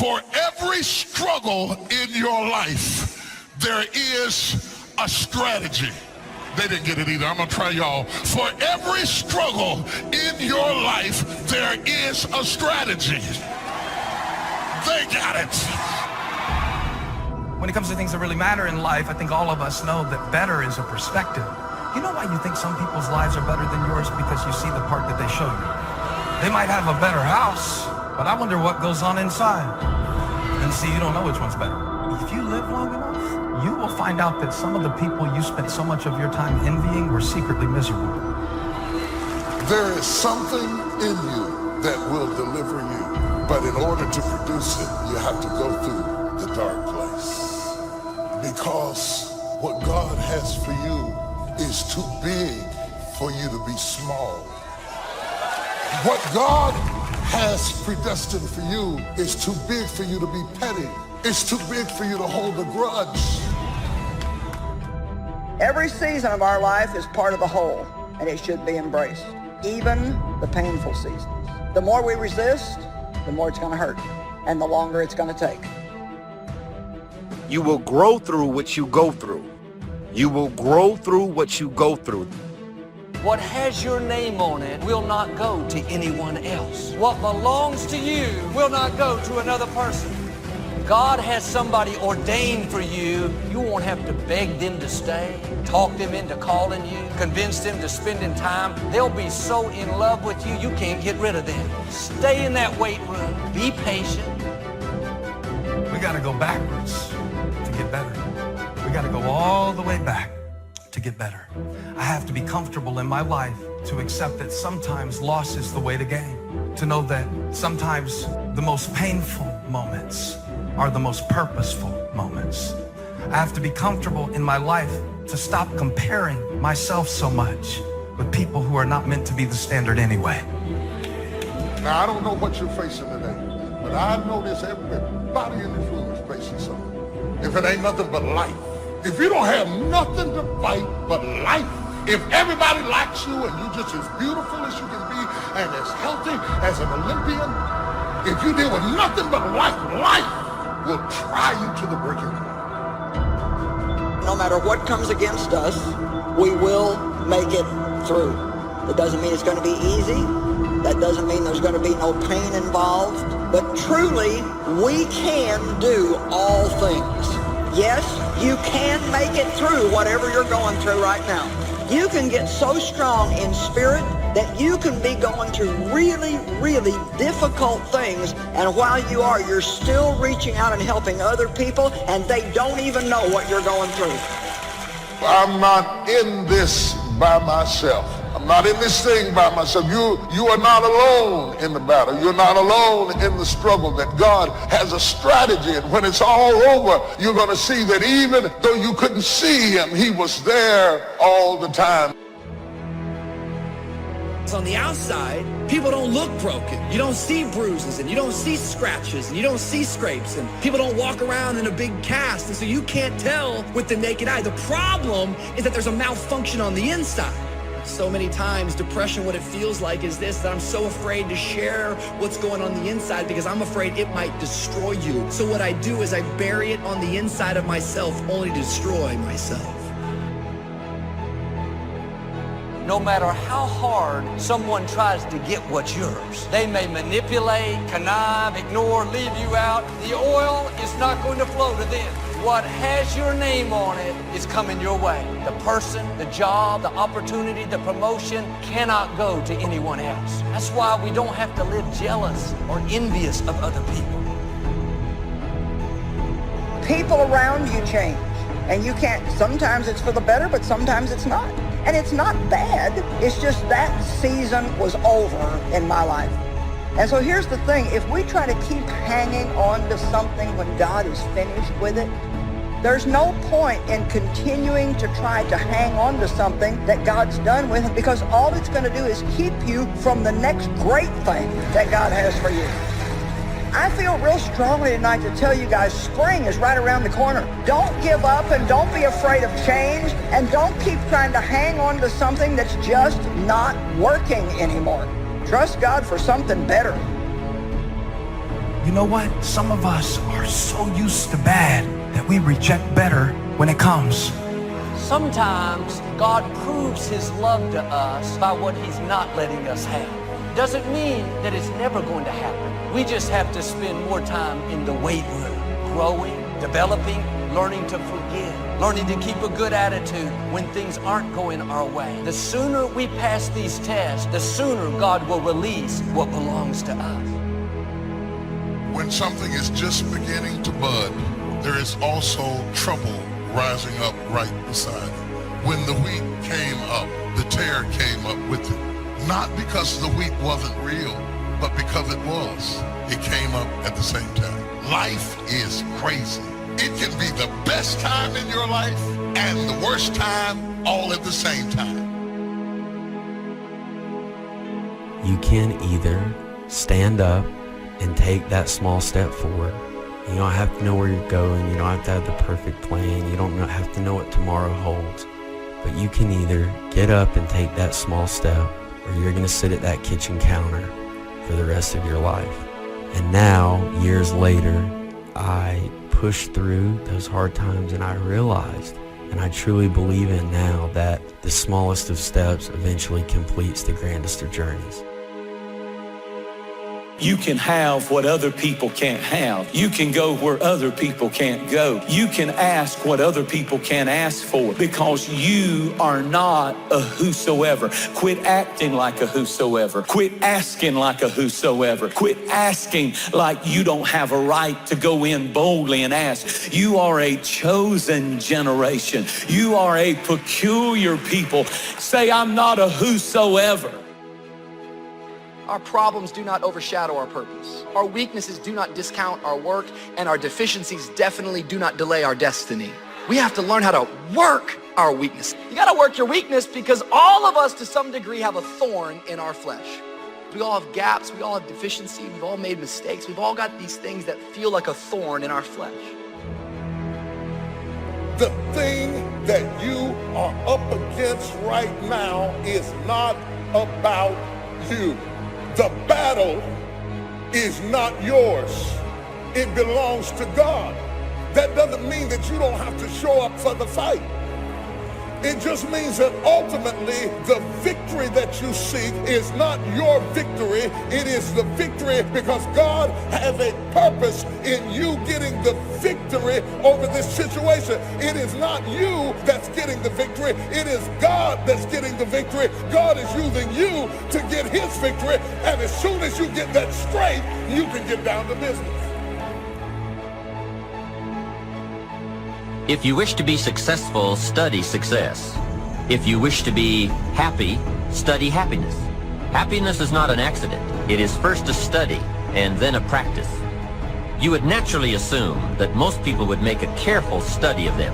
For every struggle in your life, there is a strategy. They didn't get it either. I'm gonna try y'all. For every struggle in your life, there is a strategy. They got it. When it comes to things that really matter in life, I think all of us know that better is a perspective. You know why you think some people's lives are better than yours? Because you see the part that they show you. They might have a better house, but I wonder what goes on inside. And see, you don't know which one's better. If you live long enough, you will find out that some of the people you spent so much of your time envying were secretly miserable. There is something in you that will deliver you, but in order to produce it, you have to go through the dark place. Because what God has for you is too big for you to be small. What God has predestined for you is too big for you to be petty. It's too big for you to hold a grudge. Every season of our life is part of the whole, and it should be embraced, even the painful seasons. The more we resist, the more it's going to hurt, and the longer it's going to take. You will grow through what you go through. You will grow through what you go through. What has your name on it will not go to anyone else. What belongs to you will not go to another person. God has somebody ordained for you. You won't have to beg them to stay, talk them into calling you, convince them to spending time. They'll be so in love with you, you can't get rid of them. Stay in that weight room. Be patient. We got to go backwards to get better. We got to go all the way back to get better. I have to be comfortable in my life to accept that sometimes loss is the way to gain. To know that sometimes the most painful moments are the most purposeful moments. I have to be comfortable in my life to stop comparing myself so much with people who are not meant to be the standard anyway. Now, I don't know what you're facing today, but I know this, everybody in this room is facing something. If it ain't nothing but life. If you don't have nothing to fight but life, if everybody likes you and you're just as beautiful as you can be and as healthy as an Olympian, if you deal with nothing but life will try you to the breaking point. No matter what comes against us, we will make it through. That doesn't mean it's going to be easy. That doesn't mean there's going to be no pain involved. But truly, we can do all things. Yes, you can make it through whatever you're going through right now. You can get so strong in spirit that you can be going through really, really difficult things, and while you are, you're still reaching out and helping other people, and they don't even know what you're going through. I'm not in this by myself. I'm not in this thing by myself. You are not alone in the battle. You're not alone in the struggle. That God has a strategy, and when it's all over, you're going to see that even though you couldn't see him, he was there all the time. On the outside, people don't look broken. You don't see bruises, and you don't see scratches, and you don't see scrapes, and people don't walk around in a big cast, and so you can't tell with the naked eye. The problem is that there's a malfunction on the inside. So many times, depression, what it feels like is this, that I'm so afraid to share what's going on the inside because I'm afraid it might destroy you. So what I do is I bury it on the inside of myself, only to destroy myself. No matter how hard someone tries to get what's yours, they may manipulate, connive, ignore, leave you out. The oil is not going to flow to them. What has your name on it is coming your way. The person, the job, the opportunity, the promotion cannot go to anyone else. That's why we don't have to live jealous or envious of other people. People around you change, and you can't, sometimes it's for the better, but sometimes it's not. And it's not bad, it's just that season was over in my life. And so here's the thing, if we try to keep hanging on to something when God is finished with it, there's no point in continuing to try to hang on to something that God's done with, because all it's going to do is keep you from the next great thing that God has for you. I feel real strongly tonight to tell you guys, spring is right around the corner. Don't give up, and don't be afraid of change, and don't keep trying to hang on to something that's just not working anymore. Trust God for something better. You know what? Some of us are so used to bad that we reject better when it comes. Sometimes God proves his love to us by what he's not letting us have. Doesn't mean that it's never going to happen. We just have to spend more time in the weight room, growing, developing, learning to forgive, learning to keep a good attitude when things aren't going our way. The sooner we pass these tests, the sooner God will release what belongs to us. When something is just beginning to bud, there is also trouble rising up right beside it. When the wheat came up, the tare came up with it. Not because the wheat wasn't real, but because it was. It came up at the same time. Life is crazy. It can be the best time in your life and the worst time all at the same time. You can either stand up and take that small step forward. You don't have to know where you're going. You don't have to have the perfect plan. You don't have to know what tomorrow holds. But you can either get up and take that small step, or you're going to sit at that kitchen counter for the rest of your life. And now, years later, I pushed through those hard times and I realized, and I truly believe in now, that the smallest of steps eventually completes the grandest of journeys. You can have what other people can't have. You can go where other people can't go. You can ask what other people can't ask for, because you are not a whosoever. Quit acting like a whosoever. Quit asking like a whosoever. Quit asking like you don't have a right to go in boldly and ask. You are a chosen generation. You are a peculiar people. Say, I'm not a whosoever. Our problems do not overshadow our purpose. Our weaknesses do not discount our work, and our deficiencies definitely do not delay our destiny. We have to learn how to work our weakness. You gotta work your weakness, because all of us to some degree have a thorn in our flesh. We all have gaps, we all have deficiency, we've all made mistakes, we've all got these things that feel like a thorn in our flesh. The thing that you are up against right now is not about you. The battle is not yours. It belongs to God. That doesn't mean that you don't have to show up for the fight. It just means that ultimately the victory that you seek is not your victory. It is the victory because God has a purpose in you getting the victory over this situation. It is not you that's getting the victory. It is God that's getting the victory. God is using you to get his victory. And as soon as you get that straight, you can get down to business. If you wish to be successful, study success. If you wish to be happy, study happiness. Happiness is not an accident. It is first a study and then a practice. You would naturally assume that most people would make a careful study of them.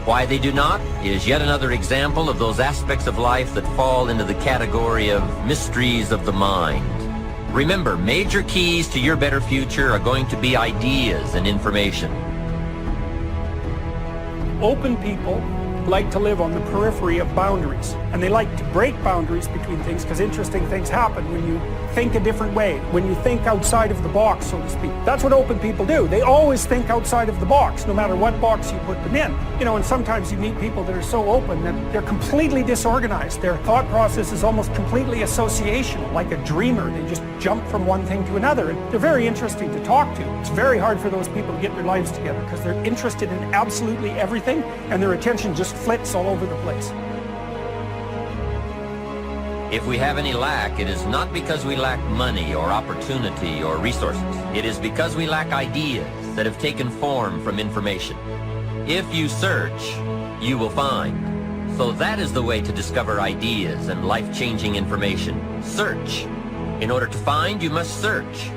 Why they do not is yet another example of those aspects of life that fall into the category of mysteries of the mind. Remember, major keys to your better future are going to be ideas and information. Open people like to live on the periphery of boundaries, and they like to break boundaries between things because interesting things happen when you think a different way, when you think outside of the box, so to speak. That's what open people do. They always think outside of the box, no matter what box you put them in. You know, and sometimes you meet people that are so open that they're completely disorganized. Their thought process is almost completely associational, like a dreamer. They just jump from one thing to another. And they're very interesting to talk to. It's very hard for those people to get their lives together because they're interested in absolutely everything, and their attention just flits all over the place. If we have any lack, it is not because we lack money or opportunity or resources. It is because we lack ideas that have taken form from information. If you search, you will find. So that is the way to discover ideas and life-changing information. Search. In order to find, you must search.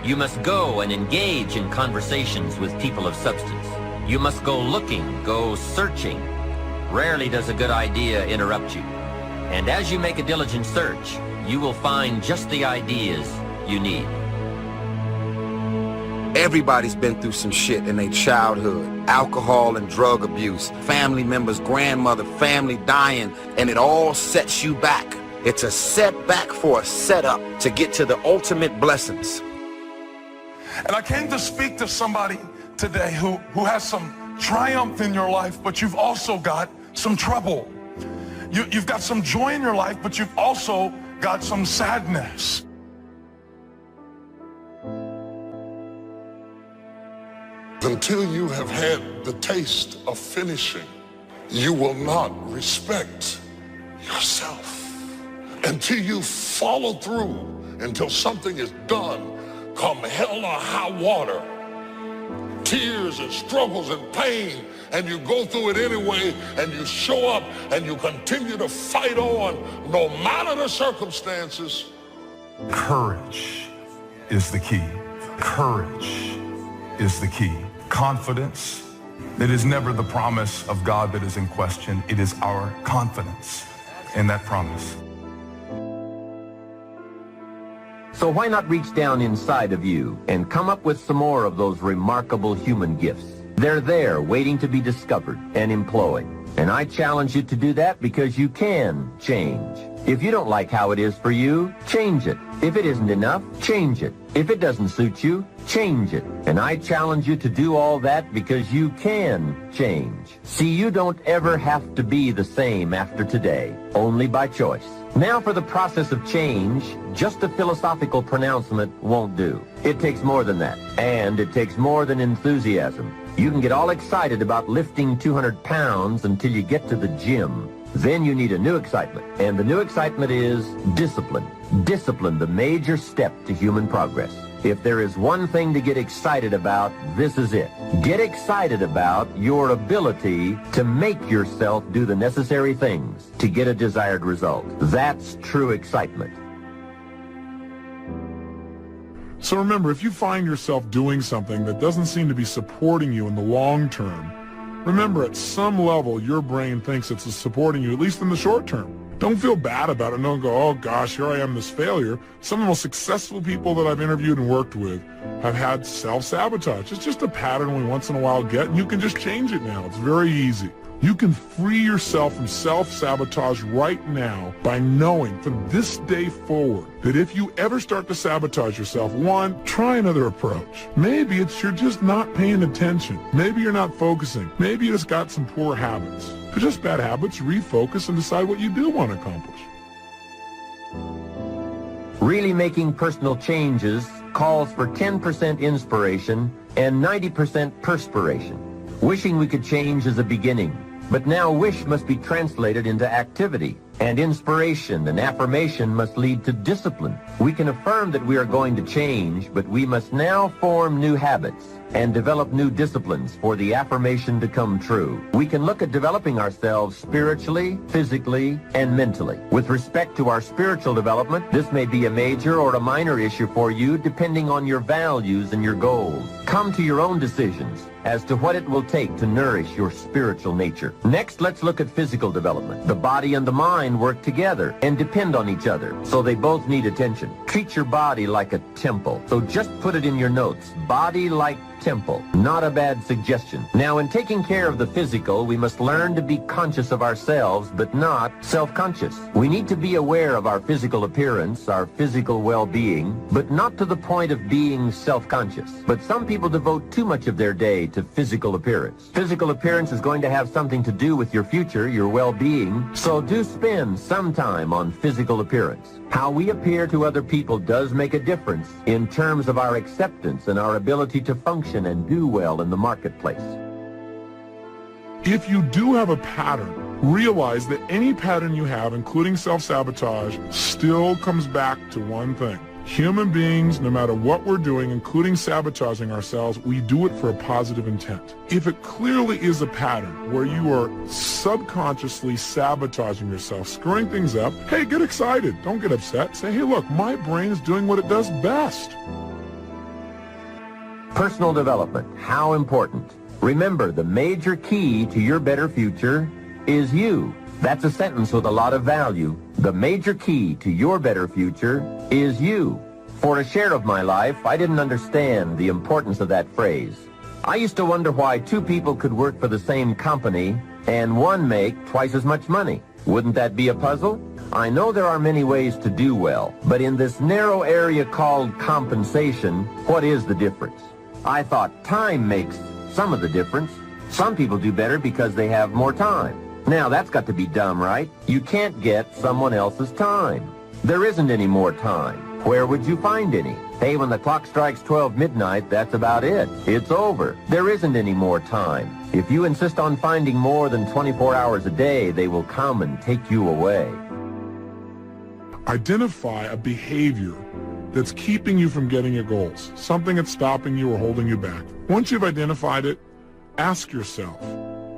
You must go and engage in conversations with people of substance. You must go looking, go searching. Rarely does a good idea interrupt you. And as you make a diligent search, you will find just the ideas you need. Everybody's been through some shit in their childhood. Alcohol and drug abuse, family members, grandmother, family dying, and it all sets you back. It's a setback for a setup to get to the ultimate blessings. And I came to speak to somebody today who has some triumph in your life, but you've also got some trouble. You've got some joy in your life, but you've also got some sadness. Until you have had the taste of finishing, you will not respect yourself. Until you follow through, until something is done, come hell or high water, tears and struggles and pain, and you go through it anyway, and you show up, and you continue to fight on, no matter the circumstances. Courage is the key. Courage is the key. Confidence. It is never the promise of God that is in question. It is our confidence in that promise. So why not reach down inside of you and come up with some more of those remarkable human gifts? They're there waiting to be discovered and employed. And I challenge you to do that because you can change. If you don't like how it is for you, change it. If it isn't enough, change it. If it doesn't suit you, change it. And I challenge you to do all that because you can change. See, you don't ever have to be the same after today, only by choice. Now for the process of change, just a philosophical pronouncement won't do. It takes more than that, and it takes more than enthusiasm. You can get all excited about lifting 200 pounds until you get to the gym. Then you need a new excitement, and the new excitement is discipline. Discipline, the major step to human progress. If there is one thing to get excited about, this is it. Get excited about your ability to make yourself do the necessary things to get a desired result. That's true excitement. So remember, if you find yourself doing something that doesn't seem to be supporting you in the long term, remember at some level your brain thinks it's supporting you, at least in the short term. Don't feel bad about it. Don't go, oh gosh, here I am, this failure. Some of the most successful people that I've interviewed and worked with have had self-sabotage. It's just a pattern we once in a while get, and you can just change it now. It's very easy. You can free yourself from self-sabotage right now by knowing from this day forward that if you ever start to sabotage yourself, one, try another approach. Maybe it's you're just not paying attention. Maybe you're not focusing. Maybe you just got some poor habits. If they're just bad habits, refocus and decide what you do want to accomplish. Really making personal changes calls for 10% inspiration and 90% perspiration. Wishing we could change is a beginning. But now wish must be translated into activity, and inspiration and affirmation must lead to discipline. We can affirm that we are going to change, but we must now form new habits and develop new disciplines for the affirmation to come true. We can look at developing ourselves spiritually, physically, and mentally. With respect to our spiritual development, this may be a major or a minor issue for you depending on your values and your goals. Come to your own decisions as to what it will take to nourish your spiritual nature. Next, let's look at physical development. The body and the mind work together and depend on each other, so they both need attention. Treat your body like a temple. So just put it in your notes. Body like temple. Not a bad suggestion. Now, in taking care of the physical, we must learn to be conscious of ourselves, but not self-conscious. We need to be aware of our physical appearance, our physical well-being, but not to the point of being self-conscious. But some people devote too much of their day to physical appearance. Physical appearance is going to have something to do with your future, your well-being, so do spend some time on physical appearance. How we appear to other people does make a difference in terms of our acceptance and our ability to function and do well in the marketplace. If you do have a pattern, realize that any pattern you have, including self-sabotage, still comes back to one thing. Human beings, no matter what we're doing, including sabotaging ourselves, we do it for a positive intent. If it clearly is a pattern where you are subconsciously sabotaging yourself, screwing things up, hey, get excited. Don't get upset. Say, hey, look, my brain is doing what it does best. Personal development, how important. Remember, the major key to your better future is you. That's a sentence with a lot of value. The major key to your better future is you. For a share of my life, I didn't understand the importance of that phrase. I used to wonder why two people could work for the same company and one make twice as much money. Wouldn't that be a puzzle? I know there are many ways to do well, but in this narrow area called compensation, what is the difference? I thought time makes some of the difference. Some people do better because they have more time. Now that's got to be dumb, right? You can't get someone else's time. There isn't any more time. Where would you find any? Hey, when the clock strikes 12 midnight, that's about it. It's over. There isn't any more time. If you insist on finding more than 24 hours a day, they will come and take you away. Identify a behavior that's keeping you from getting your goals, something that's stopping you or holding you back. Once you've identified it, ask yourself,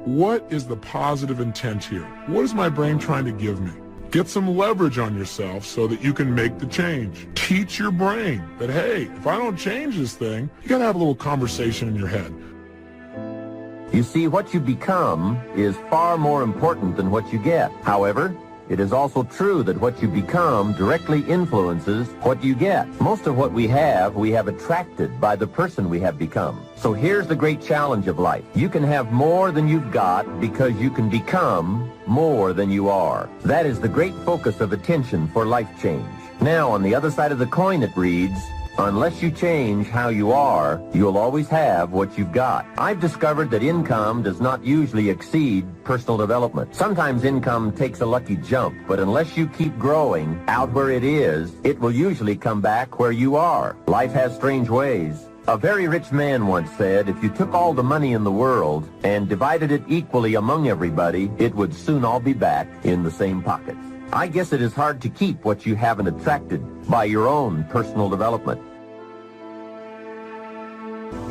what is the positive intent here? What is my brain trying to give me? Get some leverage on yourself so that you can make the change. Teach your brain that, hey, if I don't change this thing, you got to have a little conversation in your head. You see, what you become is far more important than what you get. However, it is also true that what you become directly influences what you get. Most of what we have attracted by the person we have become. So here's the great challenge of life. You can have more than you've got because you can become more than you are. That is the great focus of attention for life change. Now, on the other side of the coin, it reads, unless you change how you are, you'll always have what you've got. I've discovered that income does not usually exceed personal development. Sometimes income takes a lucky jump, but unless you keep growing out where it is, it will usually come back where you are. Life has strange ways. A very rich man once said, if you took all the money in the world and divided it equally among everybody, it would soon all be back in the same pockets. I guess it is hard to keep what you haven't attracted by your own personal development.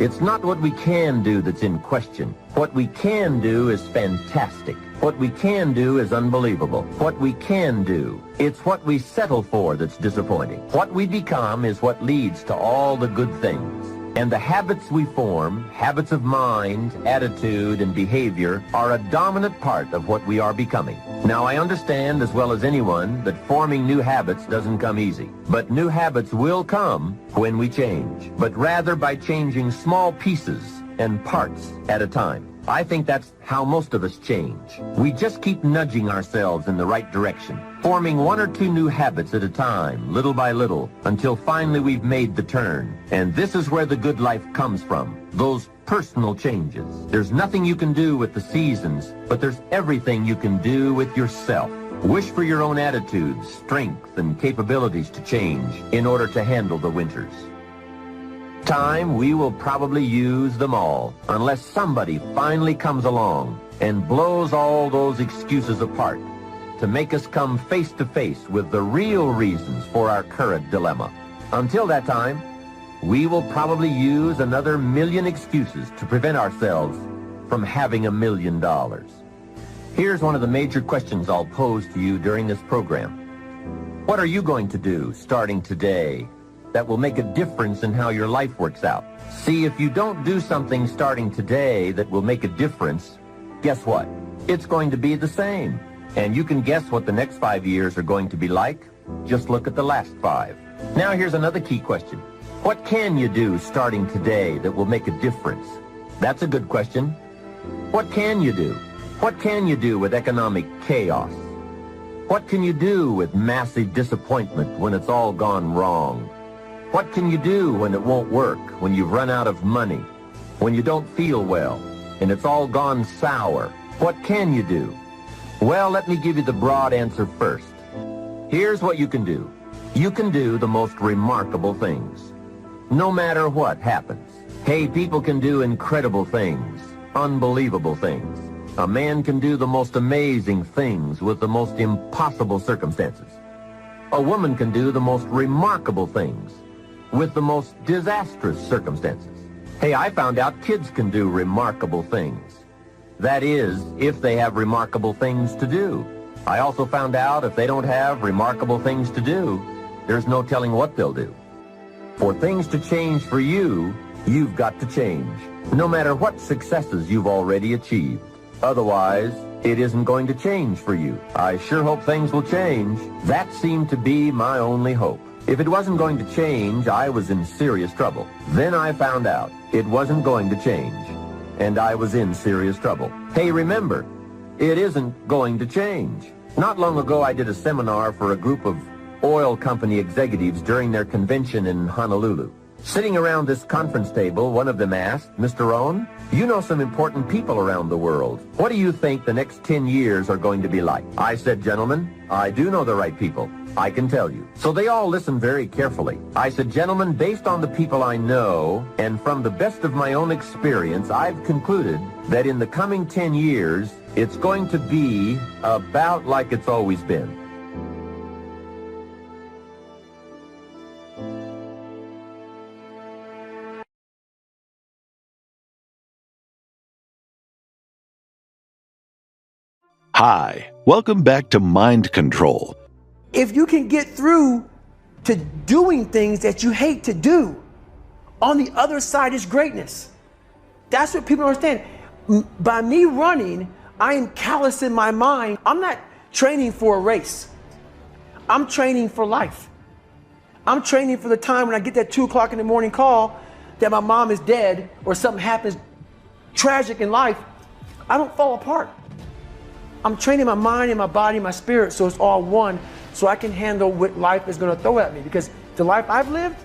It's not what we can do that's in question. What we can do is fantastic. What we can do is unbelievable. What we can do, it's what we settle for that's disappointing. What we become is what leads to all the good things. And the habits we form, habits of mind, attitude, and behavior, are a dominant part of what we are becoming. Now, I understand as well as anyone that forming new habits doesn't come easy. But new habits will come when we change, but rather by changing small pieces and parts at a time. I think that's how most of us change. We just keep nudging ourselves in the right direction, forming one or two new habits at a time, little by little, until finally we've made the turn. And this is where the good life comes from, those personal changes. There's nothing you can do with the seasons, but there's everything you can do with yourself. Wish for your own attitudes, strength, and capabilities to change in order to handle the winters. Time, we will probably use them all, unless somebody finally comes along and blows all those excuses apart to make us come face to face with the real reasons for our current dilemma. Until that time, we will probably use another million excuses to prevent ourselves from having $1 million. Here's one of the major questions I'll pose to you during this program. What are you going to do starting today that will make a difference in how your life works out? See, if you don't do something starting today that will make a difference, guess what? It's going to be the same. And you can guess what the next 5 years are going to be like. Just look at the last 5. Now here's another key question. What can you do starting today that will make a difference? That's a good question. What can you do? What can you do with economic chaos? What can you do with massive disappointment when it's all gone wrong? What can you do when it won't work, when you've run out of money, when you don't feel well, and it's all gone sour? What can you do? Well, let me give you the broad answer first. Here's what you can do. You can do the most remarkable things, no matter what happens. Hey, people can do incredible things, unbelievable things. A man can do the most amazing things with the most impossible circumstances. A woman can do the most remarkable things with the most disastrous circumstances. Hey, I found out kids can do remarkable things. That is, if they have remarkable things to do. I also found out if they don't have remarkable things to do, there's no telling what they'll do. For things to change for you, you've got to change, no matter what successes you've already achieved. Otherwise, it isn't going to change for you. I sure hope things will change. That seemed to be my only hope. If it wasn't going to change, I was in serious trouble. Then I found out it wasn't going to change, and I was in serious trouble. Hey, remember, it isn't going to change. Not long ago, I did a seminar for a group of oil company executives during their convention in Honolulu. Sitting around this conference table, one of them asked, "Mr. Rohn, you know some important people around the world. What do you think the next 10 years are going to be like?" I said, "Gentlemen, I do know the right people. I can tell you." So they all listened very carefully. I said, "Gentlemen, based on the people I know and from the best of my own experience, I've concluded that in the coming 10 years, it's going to be about like it's always been." Hi, welcome back to Mind Control. If you can get through to doing things that you hate to do, on the other side is greatness. That's what people don't understand. By me running, I am callous in my mind. I'm not training for a race. I'm training for life. I'm training for the time when I get that 2 o'clock in the morning call that my mom is dead or something happens tragic in life. I don't fall apart. I'm training my mind and my body and my spirit so it's all one, so I can handle what life is going to throw at me. Because the life I've lived,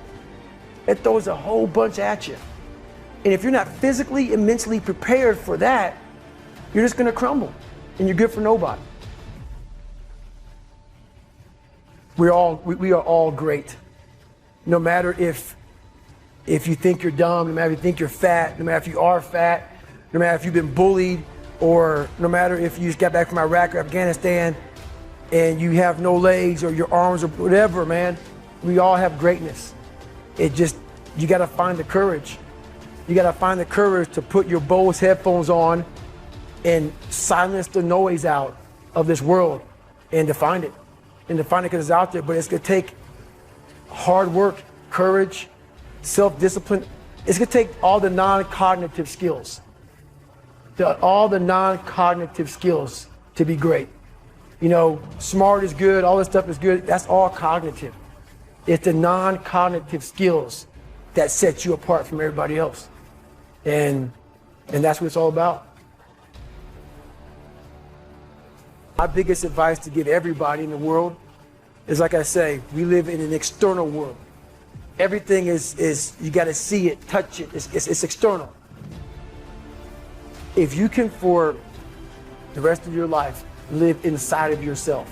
it throws a whole bunch at you. And if you're not physically and mentally prepared for that, you're just going to crumble and you're good for nobody. We are all great. No matter if you think you're dumb, no matter if you think you're fat, no matter if you are fat, no matter if you've been bullied, or no matter if you just got back from Iraq or Afghanistan and you have no legs or your arms or whatever, man, we all have greatness. It just, you gotta find the courage. You gotta find the courage to put your Bose headphones on and silence the noise out of this world and to find it. And to find it because it's out there, but it's gonna take hard work, courage, self-discipline. It's gonna take all the non-cognitive skills. All the non-cognitive skills to be great. You know, smart is good, all this stuff is good, that's all cognitive. It's the non-cognitive skills that set you apart from everybody else. And that's what it's all about. My biggest advice to give everybody in the world is, like I say, we live in an external world. Everything is you gotta see it, touch it, it's external. If you can, for the rest of your life, live inside of yourself.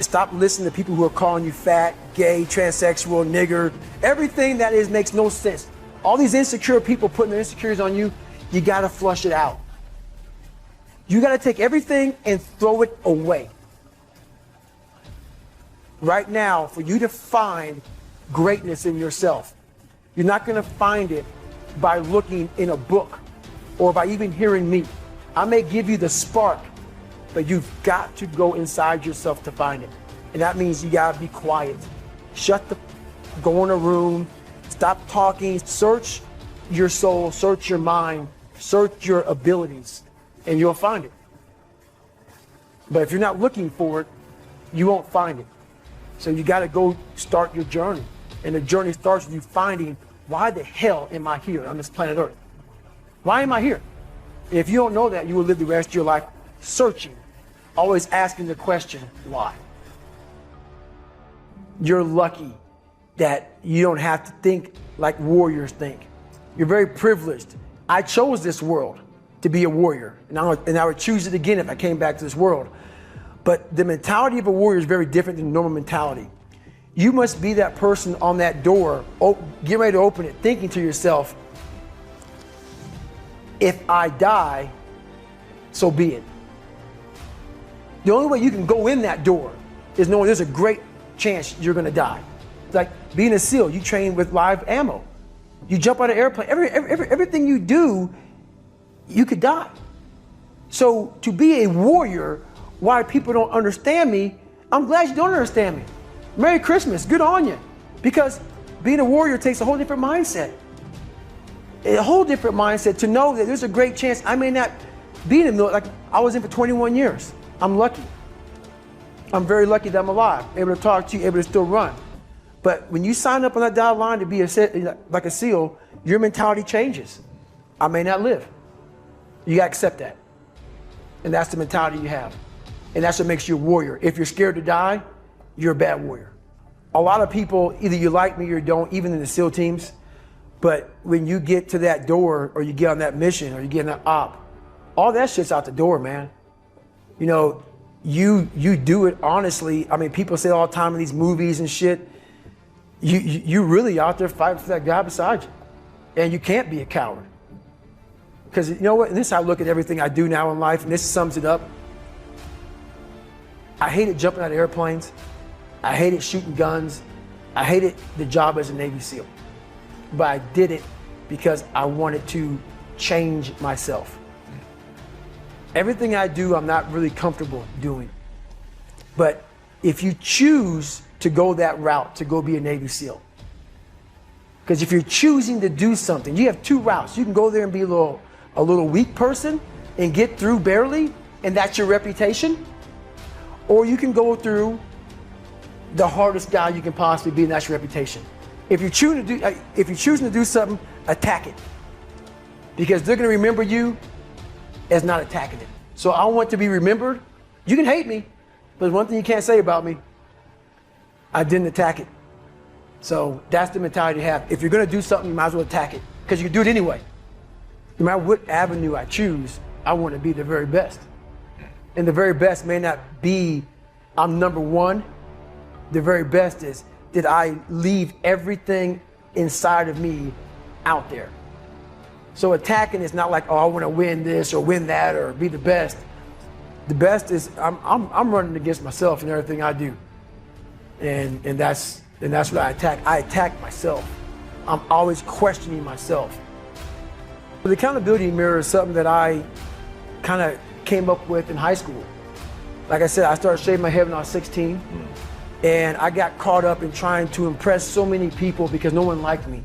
Stop listening to people who are calling you fat, gay, transsexual, nigger. Everything that is makes no sense. All these insecure people putting their insecurities on you, you gotta flush it out. You gotta take everything and throw it away. Right now, for you to find greatness in yourself, you're not gonna find it by looking in a book or by even hearing me. I may give you the spark, but you've got to go inside yourself to find it. And that means you gotta be quiet. Go in a room, stop talking, search your soul, search your mind, search your abilities, and you'll find it. But if you're not looking for it, you won't find it. So you gotta go start your journey. And the journey starts with you finding, why the hell am I here on this planet Earth? Why am I here? If you don't know that, you will live the rest of your life searching, always asking the question, why? You're lucky that you don't have to think like warriors think. You're very privileged. I chose this world to be a warrior, and I would choose it again if I came back to this world. But the mentality of a warrior is very different than normal mentality. You must be that person on that door, get ready to open it, thinking to yourself, if I die, so be it. The only way you can go in that door is knowing there's a great chance you're gonna die. It's like being a SEAL, you train with live ammo. You jump out of an airplane, everything you do, you could die. So to be a warrior, why people don't understand me, I'm glad you don't understand me. Merry Christmas, good on you. Because being a warrior takes a whole different mindset. A whole different mindset to know that there's a great chance I may not be in the military. Like I was in for 21 years. I'm lucky. I'm very lucky that I'm alive, able to talk to you, able to still run. But when you sign up on that dotted line to be like a SEAL, your mentality changes. I may not live. You gotta accept that. And that's the mentality you have. And that's what makes you a warrior. If you're scared to die, you're a bad warrior. A lot of people, either you like me or you don't, even in the SEAL teams, but when you get to that door or you get on that mission or you get in that op, all that shit's out the door, man. You know, you do it honestly. I mean, people say all the time in these movies and shit, you really out there fighting for that guy beside you. And you can't be a coward. Because you know what, and this is how I look at everything I do now in life, and this sums it up. I hated jumping out of airplanes. I hated shooting guns. I hated the job as a Navy SEAL. But I did it because I wanted to change myself. Everything I do, I'm not really comfortable doing. But if you choose to go that route, to go be a Navy SEAL, because if you're choosing to do something, you have two routes. You can go there and be a little weak person and get through barely, and that's your reputation. Or you can go through the hardest guy you can possibly be, and that's your reputation. If you're choosing to do something, attack it. Because they're gonna remember you as not attacking it. So I want to be remembered. You can hate me, but one thing you can't say about me, I didn't attack it. So that's the mentality to have. If you're gonna do something, you might as well attack it, because you can do it anyway. No matter what avenue I choose, I want to be the very best. And the very best may not be I'm number one. The very best is, did I leave everything inside of me out there? So attacking is not like, oh, I want to win this or win that or be the best. The best is I'm running against myself in everything I do. And that's what I attack. I attack myself. I'm always questioning myself. The accountability mirror is something that I kind of came up with in high school. Like I said, I started shaving my head when I was 16, and I got caught up in trying to impress so many people because no one liked me.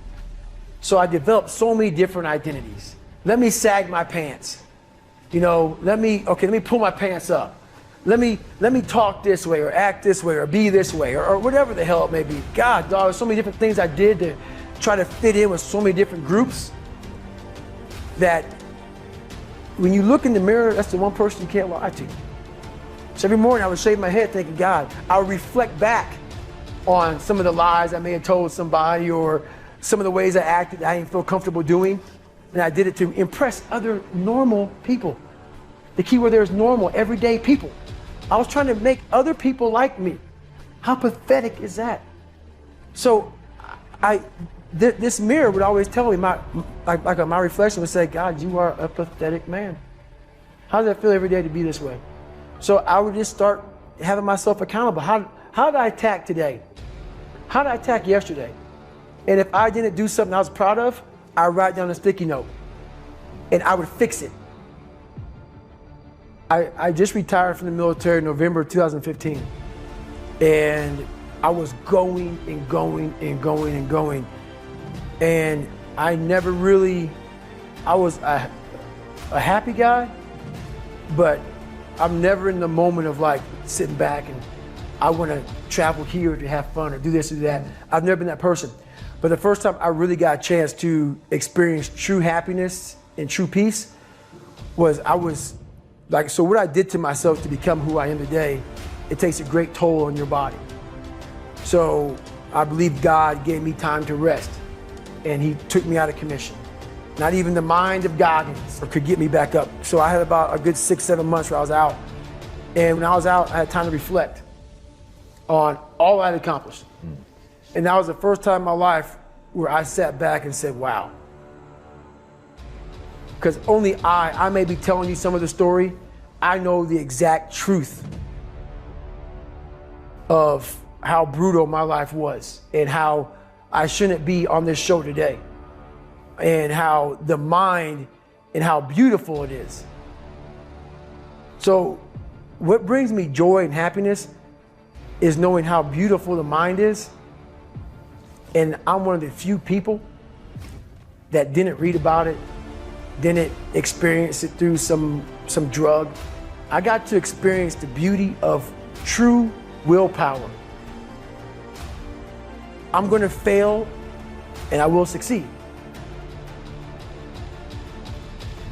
So I developed so many different identities. Let me sag my pants. You know, let me pull my pants up. Let me talk this way or act this way or be this way or whatever the hell it may be. God, dog, there's so many different things I did to try to fit in with so many different groups that when you look in the mirror, that's the one person you can't lie to. So every morning I would shave my head thinking, God, I would reflect back on some of the lies I may have told somebody or some of the ways I acted that I didn't feel comfortable doing. And I did it to impress other normal people. The key word there is normal, everyday people. I was trying to make other people like me. How pathetic is that? So this mirror would always tell me, my reflection would say, God, you are a pathetic man. How does that feel every day to be this way? So I would just start having myself accountable. How did I attack today? How did I attack yesterday? And if I didn't do something I was proud of, I would write down a sticky note and I would fix it. I just retired from the military in November 2015. And I was going and going and going and going. And I never really, I was a happy guy, but I'm never in the moment of like sitting back and I want to travel here to have fun or do this or do that. I've never been that person. But the first time I really got a chance to experience true happiness and true peace was so what I did to myself to become who I am today, it takes a great toll on your body. So I believe God gave me time to rest and he took me out of commission. Not even the mind of Goggins could get me back up. So I had about a good 6-7 months where I was out. And when I was out, I had time to reflect on all I had accomplished. And that was the first time in my life where I sat back and said, wow. Because only I may be telling you some of the story, I know the exact truth of how brutal my life was and how I shouldn't be on this show today and how the mind and how beautiful it is. So what brings me joy and happiness is knowing how beautiful the mind is. And I'm one of the few people that didn't read about it, didn't experience it through some drug. I got to experience the beauty of true willpower. I'm going to fail and I will succeed.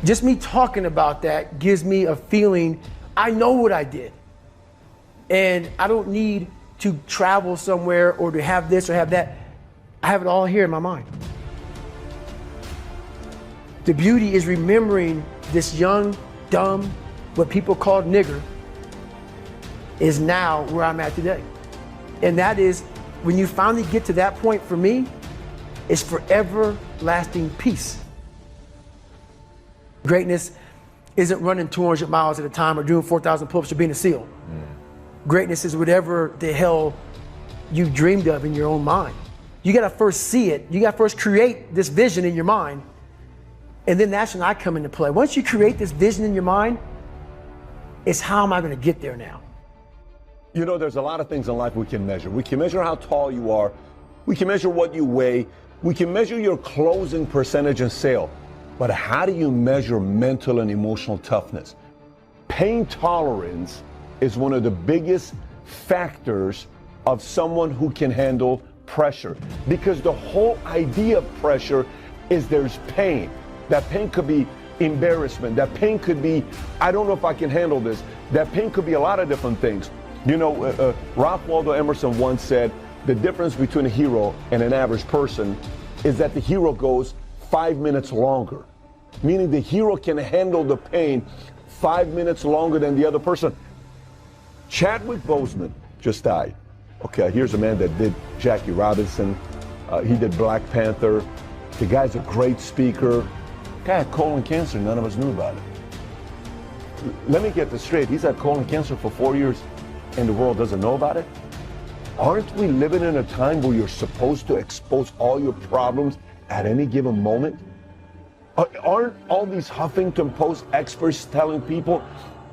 Just me talking about that gives me a feeling I know what I did. And I don't need to travel somewhere or to have this or have that. I have it all here in my mind. The beauty is remembering this young, dumb, what people call nigger, is now where I'm at today. And that is, when you finally get to that point for me, it's for everlasting peace. Greatness isn't running 200 miles at a time or doing 4,000 pull-ups or being a SEAL. Greatness is whatever the hell you dreamed of in your own mind. You gotta first see it. You gotta first create this vision in your mind. And then that's when I come into play. Once you create this vision in your mind, it's how am I gonna get there now? You know, there's a lot of things in life we can measure. We can measure how tall you are. We can measure what you weigh. We can measure your closing percentage in sale. But how do you measure mental and emotional toughness? Pain tolerance is one of the biggest factors of someone who can handle pressure. Because the whole idea of pressure is there's pain. That pain could be embarrassment. That pain could be, I don't know if I can handle this. That pain could be a lot of different things. You know, Ralph Waldo Emerson once said, the difference between a hero and an average person is that the hero goes 5 minutes longer. Meaning the hero can handle the pain 5 minutes longer than the other person. Chadwick Boseman just died. Okay, here's a man that did Jackie Robinson. He did Black Panther. The guy's a great speaker. The guy had colon cancer, none of us knew about it. Let me get this straight. He's had colon cancer for 4 years and the world doesn't know about it? Aren't we living in a time where you're supposed to expose all your problems at any given moment? Aren't all these Huffington Post experts telling people,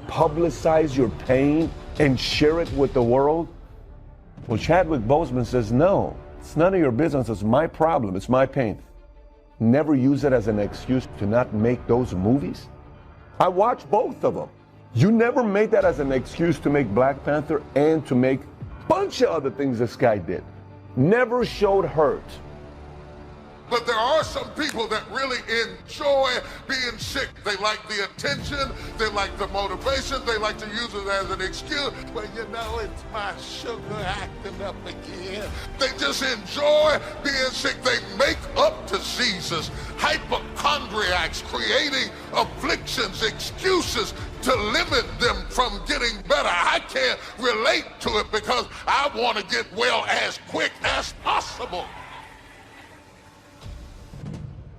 publicize your pain and share it with the world? Well, Chadwick Boseman says, no, it's none of your business. It's my problem. It's my pain. Never use it as an excuse to not make those movies. I watched both of them. You never made that as an excuse to make Black Panther and to make a bunch of other things this guy did. Never showed hurt. But there are some people that really enjoy being sick. They like the attention, they like the motivation, they like to use it as an excuse. Well, you know, it's my sugar acting up again. They just enjoy being sick. They make up diseases, hypochondriacs, creating afflictions, excuses to limit them from getting better. I can't relate to it because I want to get well as quick as possible.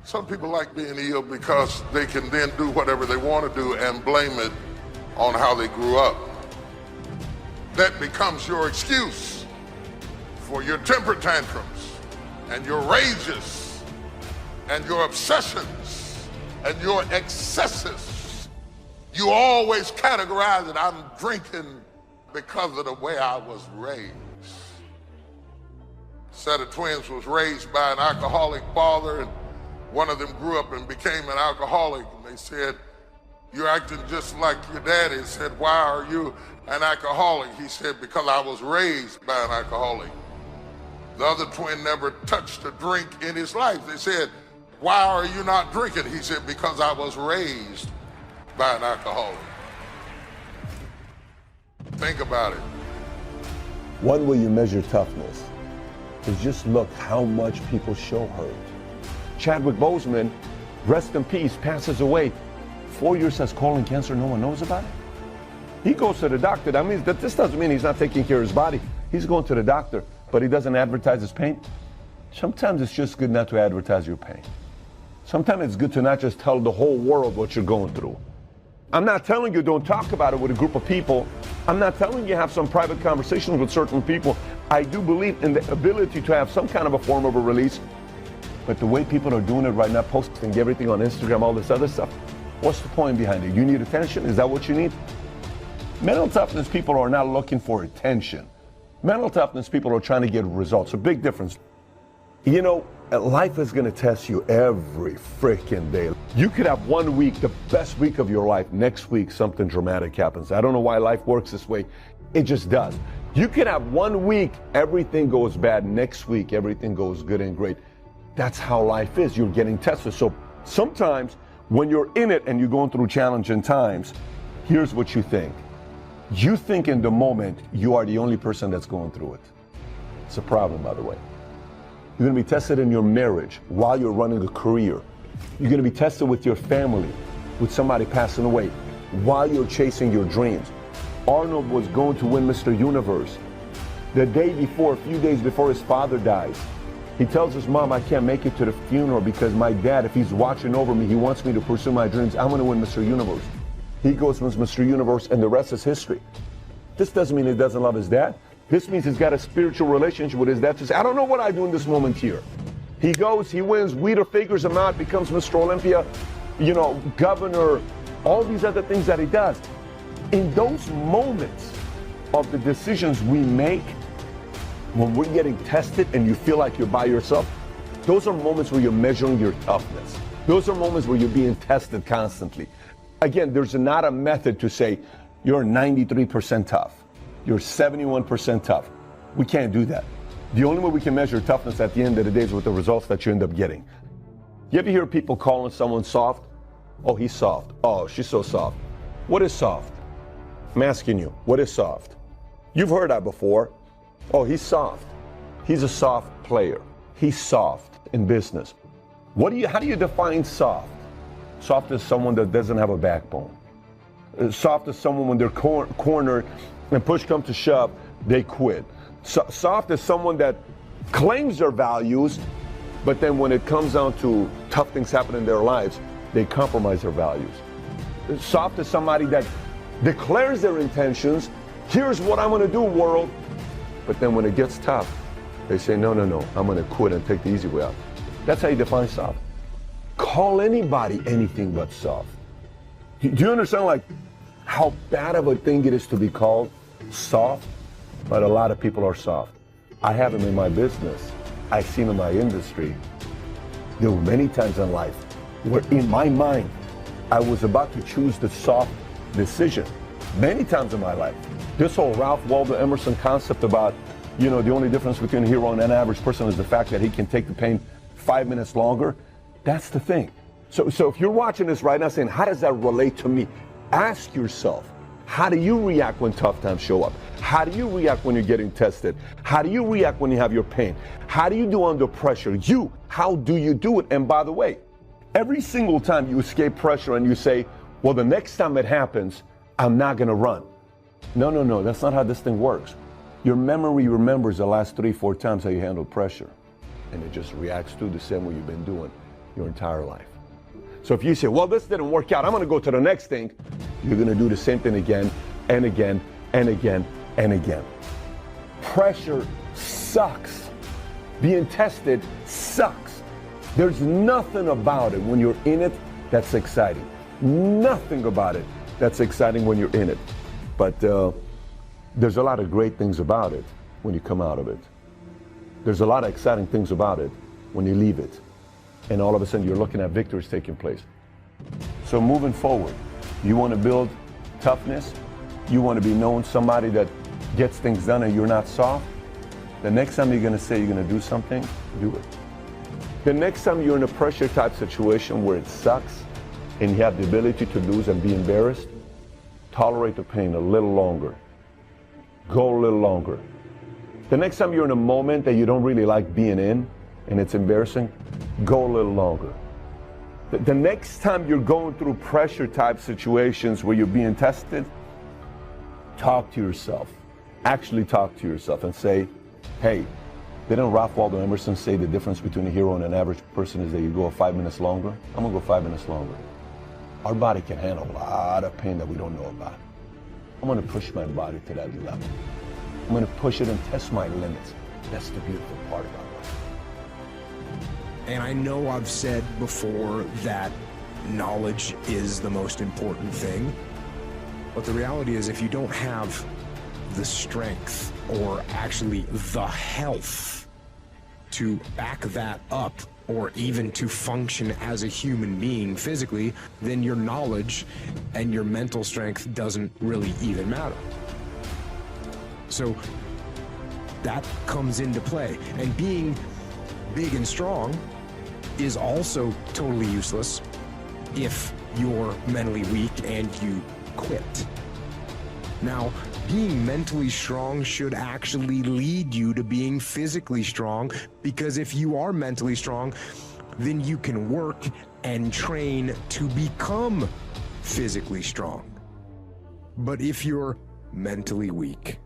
Some people like being ill because they can then do whatever they want to do and blame it on how they grew up. That becomes your excuse for your temper tantrums and your rages and your obsessions and your excesses. You always categorize it, I'm drinking because of the way I was raised. A set of twins was raised by an alcoholic father, and one of them grew up and became an alcoholic, and they said, you're acting just like your daddy. He said, why are you an alcoholic? He said, because I was raised by an alcoholic. The other twin never touched a drink in his life. They said, why are you not drinking? He said, because I was raised by an alcoholic. Think about it. One way you measure toughness is just look how much people show hurt. Chadwick Boseman, rest in peace, passes away. 4 years has colon cancer, no one knows about it. He goes to the doctor. That means that this doesn't mean he's not taking care of his body. He's going to the doctor, but he doesn't advertise his pain. Sometimes it's just good not to advertise your pain. Sometimes it's good to not just tell the whole world what you're going through. I'm not telling you don't talk about it with a group of people. I'm not telling you have some private conversations with certain people. I do believe in the ability to have some kind of a form of a release. But the way people are doing it right now, posting everything on Instagram, all this other stuff, what's the point behind it? You need attention? Is that what you need? Mental toughness people are not looking for attention. Mental toughness people are trying to get results. A big difference. You know, life is going to test you every freaking day. You could have 1 week, the best week of your life. Next week, something dramatic happens. I don't know why life works this way. It just does. You could have 1 week, everything goes bad. Next week, everything goes good and great. That's how life is. You're getting tested. So sometimes when you're in it and you're going through challenging times, here's what you think. You think in the moment you are the only person that's going through it. It's a problem, by the way. You're going to be tested in your marriage while you're running a career. You're going to be tested with your family, with somebody passing away, while you're chasing your dreams. Arnold was going to win Mr. Universe. The day before, a few days before his father dies, he tells his mom, I can't make it to the funeral because my dad, if he's watching over me, he wants me to pursue my dreams. I'm going to win Mr. Universe. He goes wins Mr. Universe, and the rest is history. This doesn't mean he doesn't love his dad. This means he's got a spiritual relationship with his dad to say, I don't know what I do in this moment here. He goes, he wins, Weeder figures him out, becomes Mr. Olympia, governor, all these other things that he does. In those moments of the decisions we make, when we're getting tested and you feel like you're by yourself, those are moments where you're measuring your toughness. Those are moments where you're being tested constantly. Again, there's not a method to say you're 93% tough, you're 71% tough. We can't do that. The only way we can measure toughness at the end of the day is with the results that you end up getting. You ever hear people calling someone soft? Oh, he's soft. Oh, she's so soft. What is soft? I'm asking you, what is soft? You've heard that before. Oh, he's soft. He's a soft player. He's soft in business. How do you define soft? Soft is someone that doesn't have a backbone. Soft is someone when they're cornered and push comes to shove, they quit. Soft is someone that claims their values, but then when it comes down to tough things happen in their lives, they compromise their values. Soft is somebody that declares their intentions. Here's what I'm going to do, world. But then when it gets tough, they say, no, I'm going to quit and take the easy way out. That's how you define soft. Call anybody anything but soft. Do you understand how bad of a thing it is to be called soft? But a lot of people are soft. I have them in my business. I see them in my industry. There were many times in life where in my mind, I was about to choose the soft decision. Many times in my life. This whole Ralph Waldo Emerson concept about, the only difference between a hero and an average person is the fact that he can take the pain 5 minutes longer. That's the thing. So if you're watching this right now saying, how does that relate to me? Ask yourself, how do you react when tough times show up? How do you react when you're getting tested? How do you react when you have your pain? How do you do under pressure? How do you do it? And by the way, every single time you escape pressure and you say, well, the next time it happens, I'm not going to run. No, that's not how this thing works. Your memory remembers the last 3-4 times how you handled pressure, and it just reacts to the same way you've been doing your entire life. So if you say, well, this didn't work out, I'm going to go to the next thing, you're going to do the same thing again and again and again and again. Pressure sucks. Being tested sucks. There's nothing about it when you're in it that's exciting. Nothing about it that's exciting when you're in it. But there's a lot of great things about it when you come out of it. There's a lot of exciting things about it when you leave it. And all of a sudden you're looking at victories taking place. So moving forward, you want to build toughness? You want to be known somebody that gets things done and you're not soft? The next time you're going to say you're going to do something, do it. The next time you're in a pressure type situation where it sucks and you have the ability to lose and be embarrassed, tolerate the pain a little longer. Go a little longer. The next time you're in a moment that you don't really like being in and it's embarrassing, go a little longer. The next time you're going through pressure type situations where you're being tested, talk to yourself. Actually talk to yourself and say, hey, didn't Ralph Waldo Emerson say the difference between a hero and an average person is that you go 5 minutes longer? I'm going to go 5 minutes longer. Our body can handle a lot of pain that we don't know about. I'm going to push my body to that level. I'm going to push it and test my limits. That's the beautiful part about life. And I know I've said before that knowledge is the most important thing, but the reality is if you don't have the strength or actually the health to back that up or even to function as a human being physically, then your knowledge and your mental strength doesn't really even matter. So that comes into play. And being big and strong is also totally useless if you're mentally weak and you quit. Now, being mentally strong should actually lead you to being physically strong, because if you are mentally strong, then you can work and train to become physically strong. But if you're mentally weak,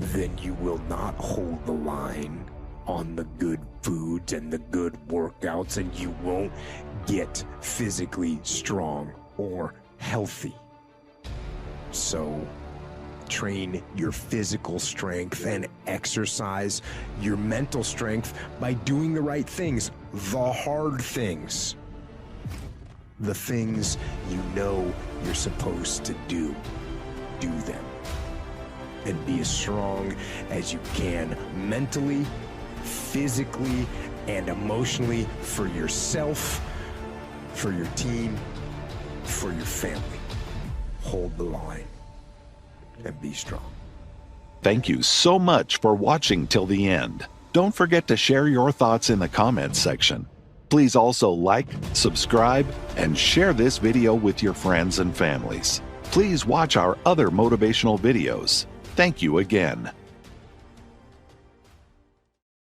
then you will not hold the line on the good foods and the good workouts, and you won't get physically strong or healthy. So train your physical strength and exercise your mental strength by doing the right things, the hard things, the things you know you're supposed to do. Do them. And be as strong as you can mentally, physically, and emotionally for yourself, for your team, for your family. Hold the line and be strong. Thank you so much for watching till the end. Don't forget to share your thoughts in the comments section. Please also like, subscribe, and share this video with your friends and families. Please watch our other motivational videos. Thank you again.